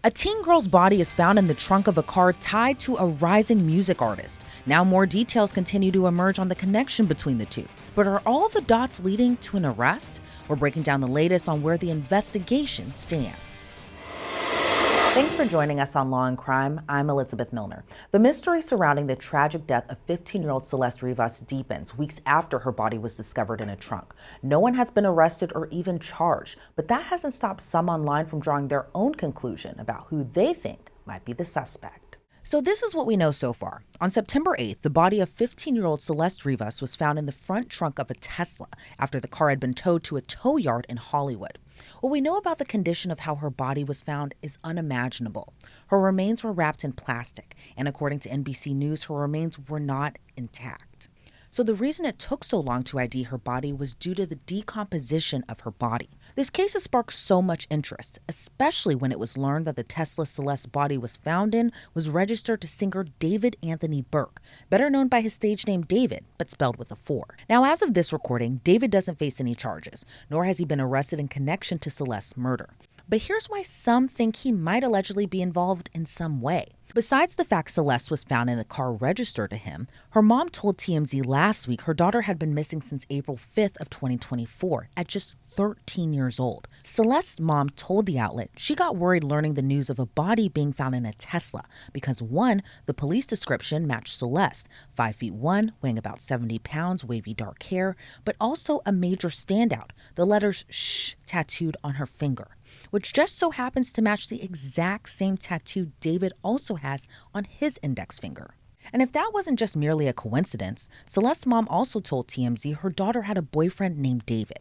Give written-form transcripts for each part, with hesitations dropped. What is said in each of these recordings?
A teen girl's body is found in the trunk of a car tied to a rising music artist. Now more details continue to emerge on the connection between the two. But are all the dots leading to an arrest? We're breaking down the latest on where the investigation stands. Thanks for joining us on Law & Crime. I'm Elizabeth Millner. The mystery surrounding the tragic death of 15-year-old Celeste Rivas deepens weeks after her body was discovered in a trunk. No one has been arrested or even charged, but that hasn't stopped some online from drawing their own conclusion about who they think might be the suspect. So this is what we know so far. On September 8th, the body of 15-year-old Celeste Rivas was found in the front trunk of a Tesla after the car had been towed to a tow yard in Hollywood. What we know about the condition of how her body was found is unimaginable. Her remains were wrapped in plastic, and according to NBC News, her remains were not intact. So the reason it took so long to ID her body was due to the decomposition of her body. This case has sparked so much interest, especially when it was learned that the Tesla Celeste body was found in was registered to singer David Anthony Burke, better known by his stage name David, but spelled with a 4. Now, as of this recording, David doesn't face any charges, nor has he been arrested in connection to Celeste's murder. But here's why some think he might allegedly be involved in some way. Besides the fact Celeste was found in a car registered to him, her mom told TMZ last week her daughter had been missing since April 5th of 2024 at just 13 years old. Celeste's mom told the outlet she got worried learning the news of a body being found in a Tesla because 1, the police description matched Celeste, 5'1", weighing about 70 pounds, wavy dark hair, but also a major standout, the letters SH tattooed on her finger, which just so happens to match the exact same tattoo David also has on his index finger. And if that wasn't just merely a coincidence, Celeste's mom also told TMZ her daughter had a boyfriend named David.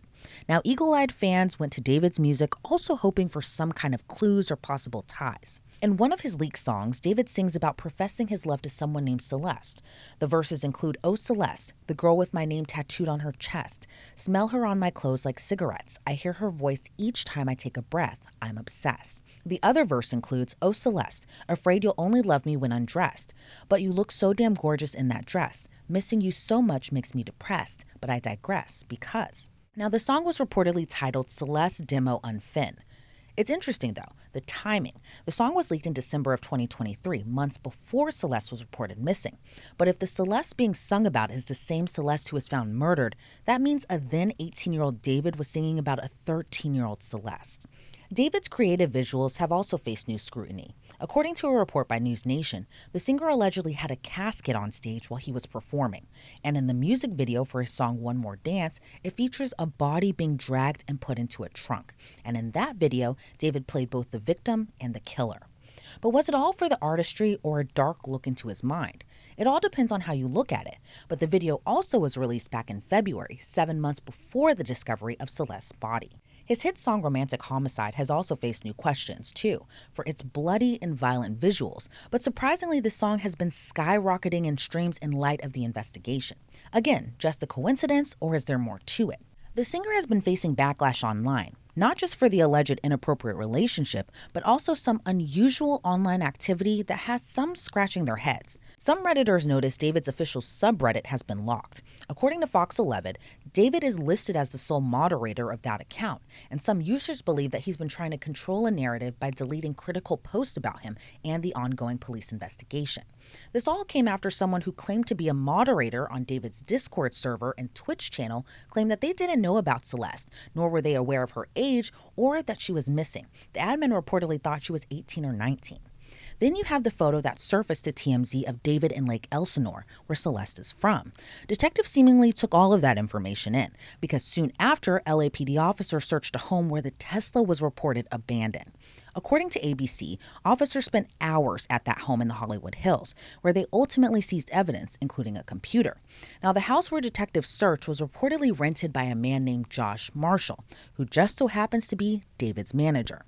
Now, eagle-eyed fans went to David's music also hoping for some kind of clues or possible ties. In one of his leaked songs, David sings about professing his love to someone named Celeste. The verses include, "Oh Celeste, the girl with my name tattooed on her chest. Smell her on my clothes like cigarettes. I hear her voice each time I take a breath. I'm obsessed." The other verse includes, "Oh Celeste, afraid you'll only love me when undressed. But you look so damn gorgeous in that dress. Missing you so much makes me depressed. But I digress because." Now, the song was reportedly titled Celeste Demo Unfin. It's interesting, though, the timing. The song was leaked in December of 2023, months before Celeste was reported missing. But if the Celeste being sung about is the same Celeste who was found murdered, that means a then 18-year-old David was singing about a 13-year-old Celeste. David's creative visuals have also faced new scrutiny. According to a report by News Nation, the singer allegedly had a casket on stage while he was performing. And in the music video for his song One More Dance, it features a body being dragged and put into a trunk. And in that video, David played both the victim and the killer. But was it all for the artistry or a dark look into his mind? It all depends on how you look at it. But the video also was released back in February, 7 months before the discovery of Celeste's body. His hit song Romantic Homicide has also faced new questions, too, for its bloody and violent visuals. But surprisingly, this song has been skyrocketing in streams in light of the investigation. Again, just a coincidence, or is there more to it? The singer has been facing backlash online, not just for the alleged inappropriate relationship, but also some unusual online activity that has some scratching their heads. Some Redditors noticed David's official subreddit has been locked. According to Fox 11, David is listed as the sole moderator of that account, and some users believe that he's been trying to control a narrative by deleting critical posts about him and the ongoing police investigation. This all came after someone who claimed to be a moderator on David's Discord server and Twitch channel claimed that they didn't know about Celeste, nor were they aware of her age or that she was missing. The admin reportedly thought she was 18 or 19. Then you have the photo that surfaced to TMZ of David in Lake Elsinore, where Celeste is from. Detectives seemingly took all of that information in, because soon after, LAPD officers searched a home where the Tesla was reported abandoned. According to ABC, officers spent hours at that home in the Hollywood Hills, where they ultimately seized evidence, including a computer. Now, the house where detectives searched was reportedly rented by a man named Josh Marshall, who just so happens to be David's manager.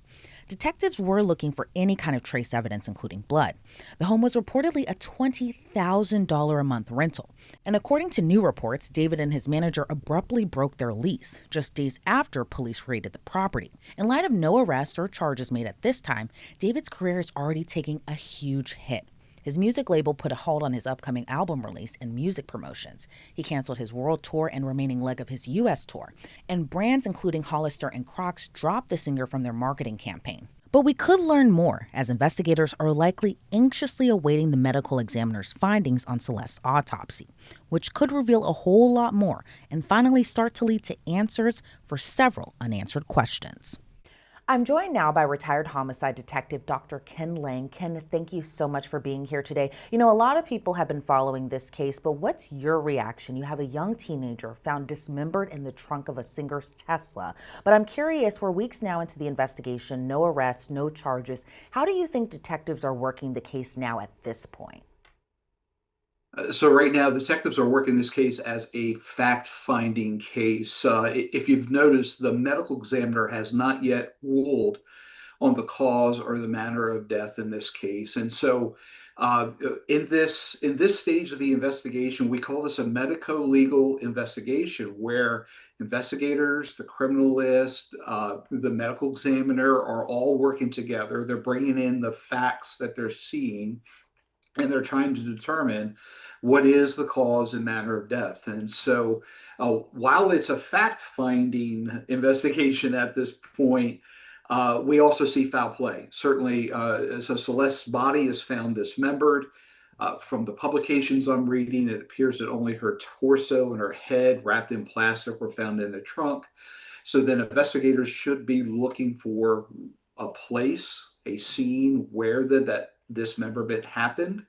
Detectives were looking for any kind of trace evidence, including blood. The home was reportedly a $20,000 a month rental. And according to new reports, David and his manager abruptly broke their lease just days after police raided the property. In light of no arrests or charges made at this time, David's career is already taking a huge hit. His music label put a halt on his upcoming album release and music promotions. He canceled his world tour and remaining leg of his U.S. tour. And brands including Hollister and Crocs dropped the singer from their marketing campaign. But we could learn more, as investigators are likely anxiously awaiting the medical examiner's findings on Celeste's autopsy, which could reveal a whole lot more and finally start to lead to answers for several unanswered questions. I'm joined now by retired homicide detective Dr. Ken Lang. Ken, thank you so much for being here today. You know, a lot of people have been following this case, but what's your reaction? You have a young teenager found dismembered in the trunk of a singer's Tesla. But I'm curious, we're weeks now into the investigation, no arrests, no charges. How do you think detectives are working the case now at this point? So right now, detectives are working this case as a fact-finding case. If you've noticed, the medical examiner has not yet ruled on the cause or the manner of death in this case. And so, uh, in this stage of the investigation, we call this a medico-legal investigation, where investigators, the criminalist, the medical examiner are all working together. They're bringing in the facts that they're seeing, and they're trying to determine what is the cause and manner of death. And so, while it's a fact finding investigation at this point, we also see foul play. Certainly, so Celeste's body is found dismembered. From the publications I'm reading, it appears that only her torso and her head, wrapped in plastic, were found in the trunk. So then investigators should be looking for a place, a scene where that dismemberment happened,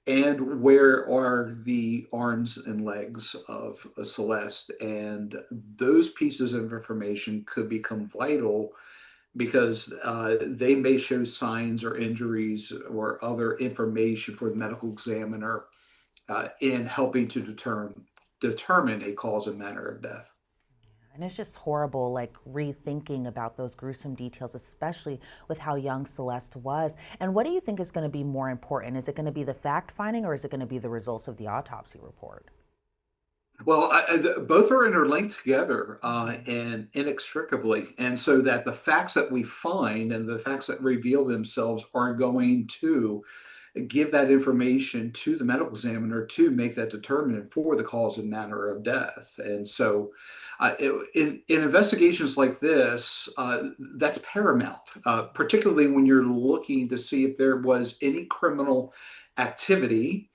and where are the arms and legs of Celeste. And those pieces of information could become vital because they may show signs or injuries or other information for the medical examiner in helping to determine a cause and manner of death. And it's just horrible, like rethinking about those gruesome details, especially with how young Celeste was. And what do you think is going to be more important? Is it going to be the fact finding or is it going to be the results of the autopsy report? Well, both are interlinked together Mm-hmm. and inextricably. And so that the facts that we find and the facts that reveal themselves are going to give that information to the medical examiner to make that determinant for the cause and manner of death. And so, in investigations like this, that's paramount, particularly when you're looking to see if there was any criminal activity,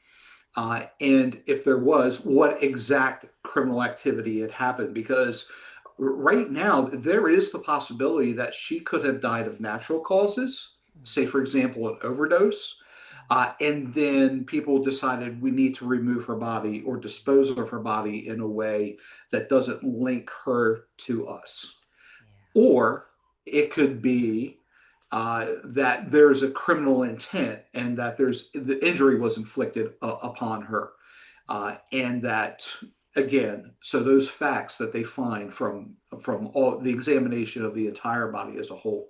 and if there was, what exact criminal activity had happened. Because right now, there is the possibility that she could have died of natural causes, say, for example, an overdose. And then people decided we need to remove her body or dispose of her body in a way that doesn't link her to us. Or it could be that there's a criminal intent and that there's the injury was inflicted upon her, and that again, so those facts that they find from all the examination of the entire body as a whole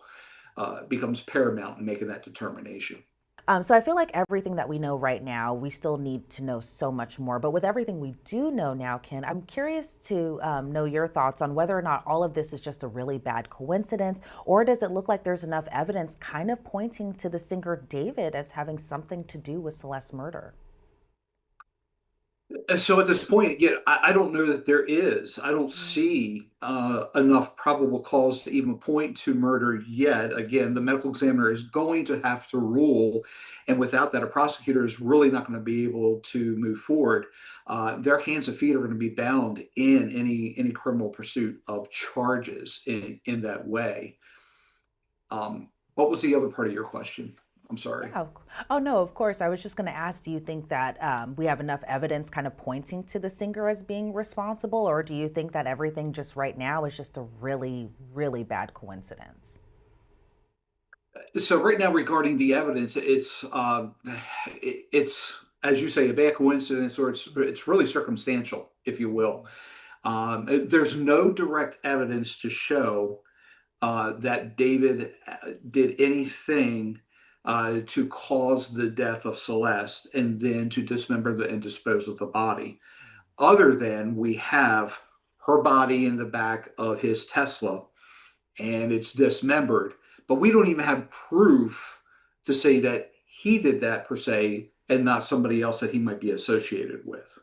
becomes paramount in making that determination. So I feel like everything that we know right now, we still need to know so much more. But with everything we do know now, Ken, I'm curious to know your thoughts on whether or not all of this is just a really bad coincidence, or does it look like there's enough evidence kind of pointing to the singer David as having something to do with Celeste's murder? So at this point, yeah, I don't know that there is. I don't see enough probable cause to even point to murder yet. Again, the medical examiner is going to have to rule, and without that, a prosecutor is really not going to be able to move forward. Their hands and feet are going to be bound in any criminal pursuit of charges in that way. What was the other part of your question? I'm sorry. Yeah. Oh, no, of course. I was just going to ask, do you think that we have enough evidence kind of pointing to the singer as being responsible, or do you think that everything just right now is just a really, really bad coincidence? So right now, regarding the evidence, it's as you say, a bad coincidence, or it's really circumstantial, if you will. There's no direct evidence to show that David did anything to cause the death of Celeste and then to dismember and dispose of the body, other than we have her body in the back of his Tesla and it's dismembered. But we don't even have proof to say that he did that per se and not somebody else that he might be associated with.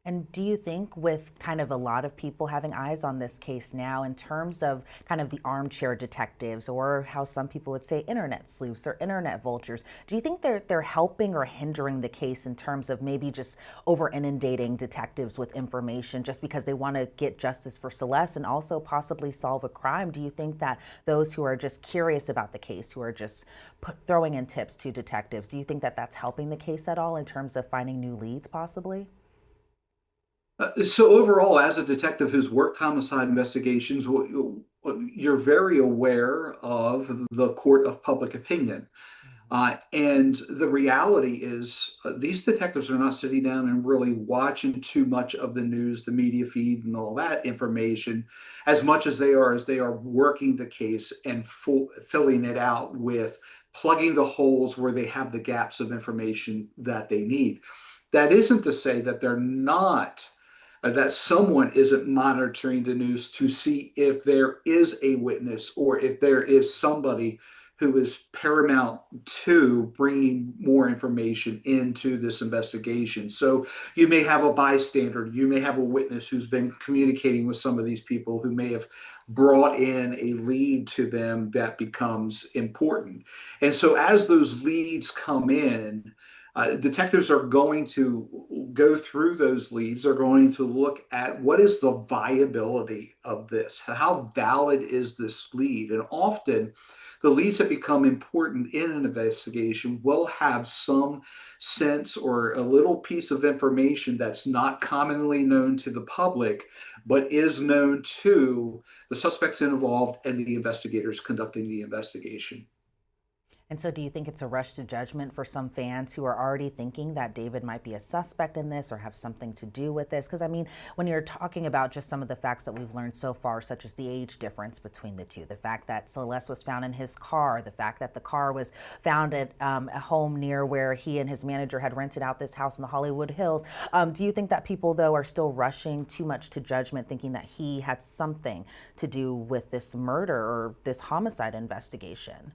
And do you think, with kind of a lot of people having eyes on this case now, in terms of kind of the armchair detectives, or how some people would say internet sleuths or internet vultures, do you think they're helping or hindering the case in terms of maybe just over inundating detectives with information just because they want to get justice for Celeste and also possibly solve a crime? Do you think that those who are just curious about the case, who are just throwing in tips to detectives, do you think that that's helping the case at all in terms of finding new leads possibly? So overall, as a detective who's worked homicide investigations, you're very aware of the court of public opinion. And the reality is, these detectives are not sitting down and really watching too much of the news, the media feed, and all that information, as much as they are working the case and filling it out with plugging the holes where they have the gaps of information that they need. That isn't to say that they're not that someone isn't monitoring the news to see if there is a witness or if there is somebody who is paramount to bringing more information into this investigation. So you may have a bystander, you may have a witness who's been communicating with some of these people who may have brought in a lead to them that becomes important. And so as those leads come in, detectives are going to go through those leads. They're going to look at what is the viability of this? How valid is this lead? And often, the leads that become important in an investigation will have some sense or a little piece of information that's not commonly known to the public, but is known to the suspects involved and the investigators conducting the investigation. And so, do you think it's a rush to judgment for some fans who are already thinking that David might be a suspect in this or have something to do with this? Because, I mean, when you're talking about just some of the facts that we've learned so far, such as the age difference between the two, the fact that Celeste was found in his car, the fact that the car was found at a home near where he and his manager had rented out this house in the Hollywood Hills, do you think that people, though, are still rushing too much to judgment, thinking that he had something to do with this murder or this homicide investigation?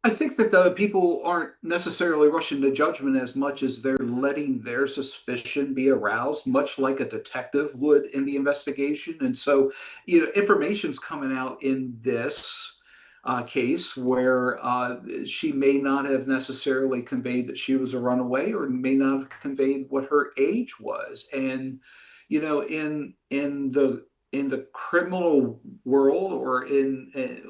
I think that the people aren't necessarily rushing to judgment as much as they're letting their suspicion be aroused, much like a detective would in the investigation. And so, information's coming out in this case where she may not have necessarily conveyed that she was a runaway, or may not have conveyed what her age was. And in the criminal world, or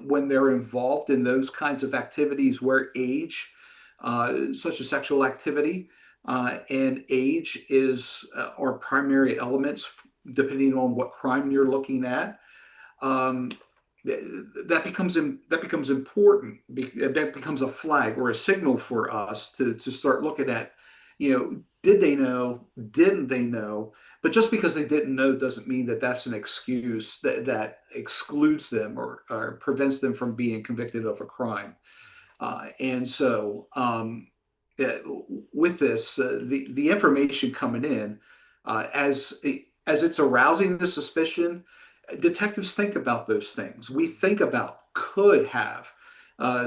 when they're involved in those kinds of activities where age, such as sexual activity, and age is are primary elements, depending on what crime you're looking at. Um, that becomes important. That becomes a flag or a signal for us to start looking at, did they know? Didn't they know? But just because they didn't know doesn't mean that that's an excuse that excludes them, or prevents them from being convicted of a crime. And so, uh, with this, the information coming in, as it's arousing the suspicion, detectives think about those things. We think about, could have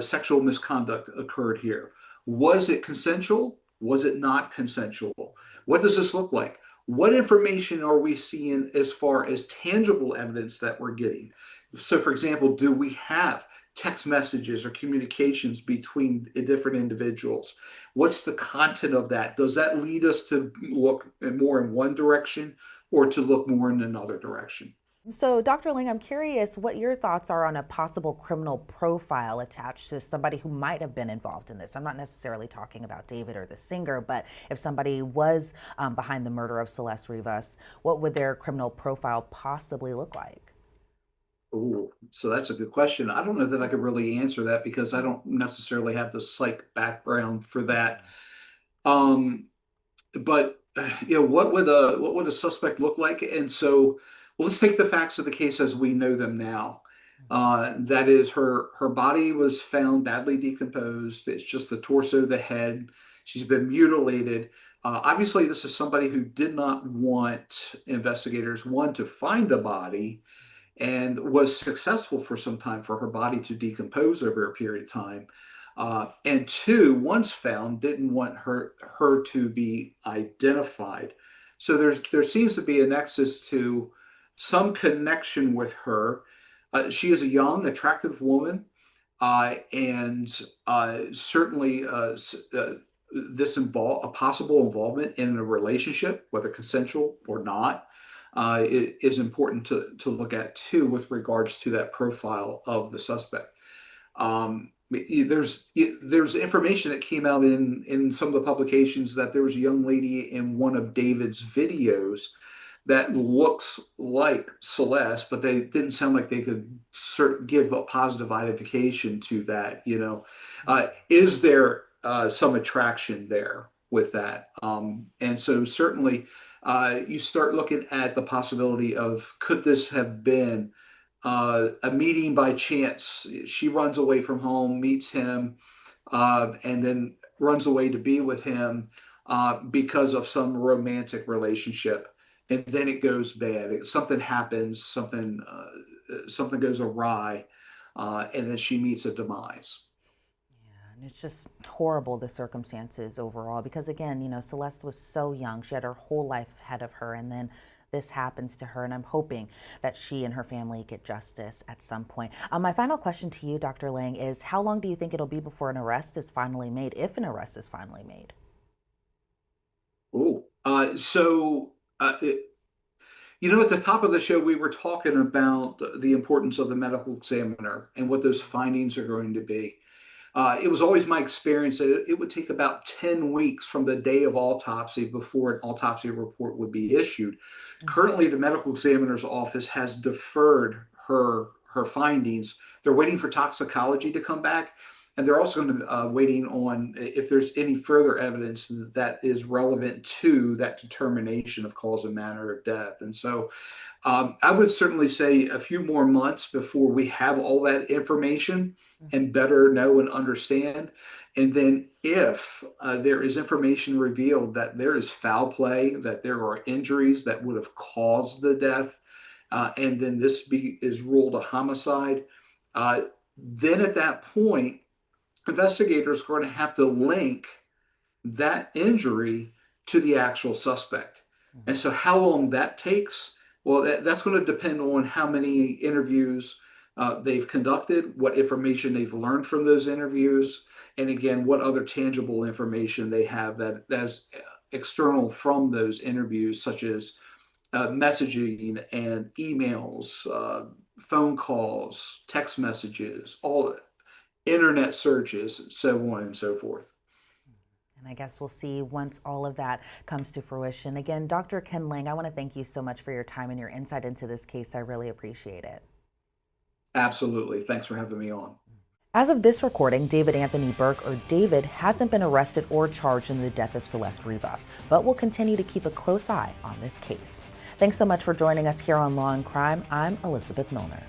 sexual misconduct occurred here? Was it consensual? Was it not consensual? What does this look like? What information are we seeing as far as tangible evidence that we're getting? So, for example, do we have text messages or communications between different individuals? What's the content of that? Does that lead us to look more in one direction, or to look more in another direction? So, Dr. Ling, I'm curious what your thoughts are on a possible criminal profile attached to somebody who might have been involved in this. I'm not necessarily talking about David or the singer, but if somebody was behind the murder of Celeste Rivas, what would their criminal profile possibly look like? Ooh, so that's a good question. I don't know that I could really answer that because I don't necessarily have the psych background for that. Um, but what would a suspect look like? And so, well, let's take the facts of the case as we know them now. That is, her body was found badly decomposed. It's just the torso, the head. She's been mutilated. Obviously, this is somebody who did not want investigators, one, to find the body, and was successful for some time for her body to decompose over a period of time. And two, once found, didn't want her to be identified. So there seems to be a nexus to some connection with her. She is a young, attractive woman, and certainly this involve a possible involvement in a relationship, whether consensual or not, is important to look at too with regards to that profile of the suspect. There's information that came out in some of the publications that there was a young lady in one of David's videos that looks like Celeste, but they didn't sound like they could give a positive identification to that. Is there some attraction there with that? And so certainly you start looking at the possibility of, could this have been a meeting by chance? She runs away from home, meets him, and then runs away to be with him because of some romantic relationship, and then it goes bad. Something happens, something goes awry, and then she meets a demise. And it's just horrible, the circumstances overall, because again, Celeste was so young. She had her whole life ahead of her, and then this happens to her, and I'm hoping that she and her family get justice at some point. My final question to you, Dr. Lang, is how long do you think it'll be before an arrest is finally made, if an arrest is finally made? Oh, at the top of the show, we were talking about the importance of the medical examiner and what those findings are going to be. It was always my experience that it would take about 10 weeks from the day of autopsy before an autopsy report would be issued. Currently, the medical examiner's office has deferred her findings. They're waiting for toxicology to come back, and they're also going to waiting on if there's any further evidence that is relevant to that determination of cause and manner of death. And so I would certainly say a few more months before we have all that information and better know and understand. And then if there is information revealed that there is foul play, that there are injuries that would have caused the death, and then this is ruled a homicide, then at that point, investigators are going to have to link that injury to the actual suspect. And so how long that takes, well, that's going to depend on how many interviews they've conducted, what information they've learned from those interviews, and again, what other tangible information they have that's external from those interviews, such as messaging and emails, phone calls, text messages, all internet searches, so on and so forth. And I guess we'll see once all of that comes to fruition. Again, Dr. Ken Lang, I want to thank you so much for your time and your insight into this case. I really appreciate it. Absolutely. Thanks for having me on. As of this recording, David Anthony Burke, or David, hasn't been arrested or charged in the death of Celeste Rivas, but we'll continue to keep a close eye on this case. Thanks so much for joining us here on Law and Crime. I'm Elizabeth Millner.